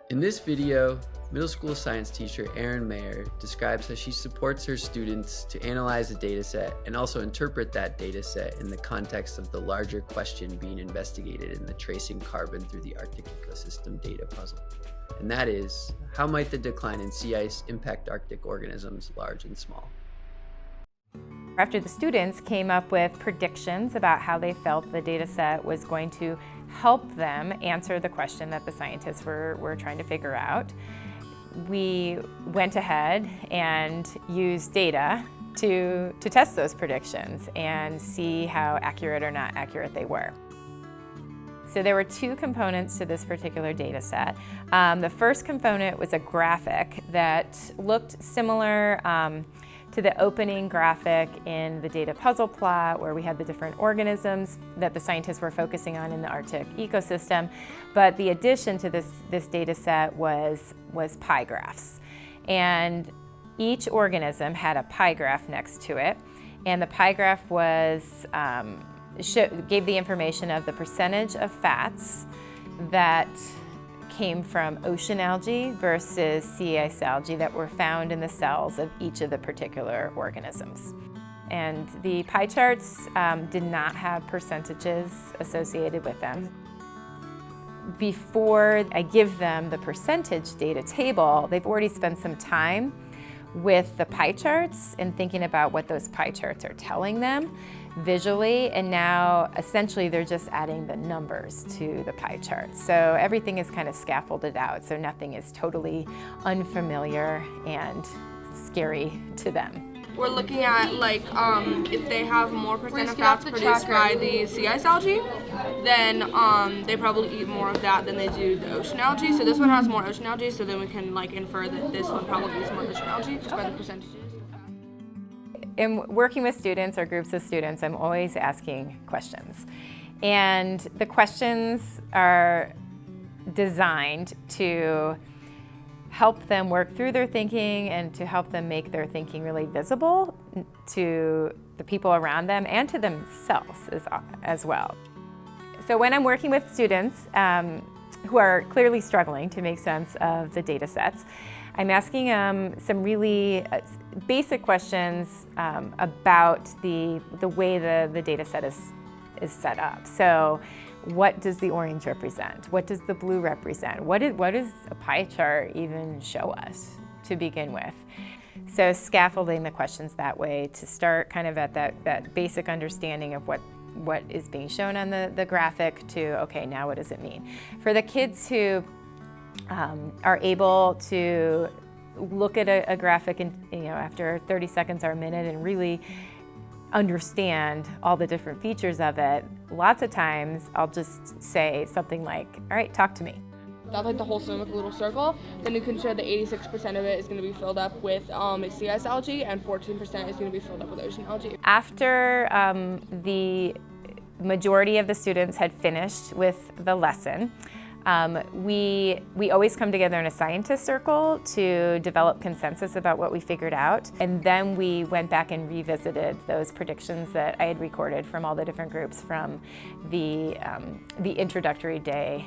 In this video, middle school science teacher Erin Mayer describes how she supports her students to analyze a dataset and also interpret that dataset in the context of the larger question being investigated in the Tracing Carbon Through the Arctic Ecosystem data puzzle. And that is, how might the decline in sea ice impact Arctic organisms large and small? After the students came up with predictions about how they felt the data set was going to help them answer the question that the scientists were trying to figure out, we went ahead and used data to test those predictions and see how accurate or not accurate they were. So there were two components to this particular data set. The first component was a graphic that looked similar to the opening graphic in the data puzzle plot, where we had the different organisms that the scientists were focusing on in the Arctic ecosystem. But the addition to this data set was pie graphs. And each organism had a pie graph next to it. And the pie graph gave the information of the percentage of fats that came from ocean algae versus sea ice algae that were found in the cells of each of the particular organisms. And the pie charts did not have percentages associated with them. Before I give them the percentage data table, they've already spent some time with the pie charts and thinking about what those pie charts are telling them visually, and now essentially they're just adding the numbers to the pie chart. So everything is kind of scaffolded out, so nothing is totally unfamiliar and scary to them. We're looking at if they have more percent of fats produced by the sea ice algae, then they probably eat more of that than they do the ocean algae. So this one has more ocean algae, so then we can infer that this one probably eats more ocean algae just by the percentages. In working with students or groups of students, I'm always asking questions. And the questions are designed to help them work through their thinking and to help them make their thinking really visible to the people around them and to themselves as well. So when I'm working with students who are clearly struggling to make sense of the data sets, I'm asking some really basic questions about the way the data set is set up. So what does the orange represent? What does the blue represent? What does a pie chart even show us to begin with? So scaffolding the questions that way to start kind of at that basic understanding of what is being shown on the graphic to, okay, now what does it mean? For the kids who are able to look at a graphic and after 30 seconds or a minute and really understand all the different features of it, lots of times I'll just say something like, all right, talk to me. That's the whole swim with a little circle. Then you can show that 86% of it is going to be filled up with sea ice algae and 14% is going to be filled up with ocean algae. After the majority of the students had finished with the lesson, we always come together in a scientist circle to develop consensus about what we figured out. And then we went back and revisited those predictions that I had recorded from all the different groups from the introductory day.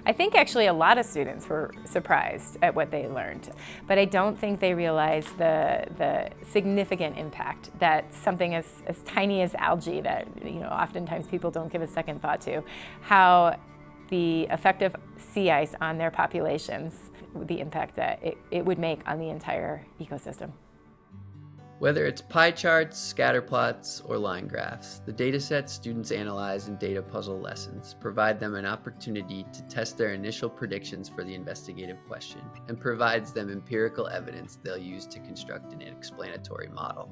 I think actually a lot of students were surprised at what they learned, but I don't think they realized the significant impact that something as tiny as algae that oftentimes people don't give a second thought to, how the effect of sea ice on their populations, the impact that it would make on the entire ecosystem. Whether it's pie charts, scatter plots, or line graphs, the datasets students analyze in data puzzle lessons provide them an opportunity to test their initial predictions for the investigative question and provides them empirical evidence they'll use to construct an explanatory model.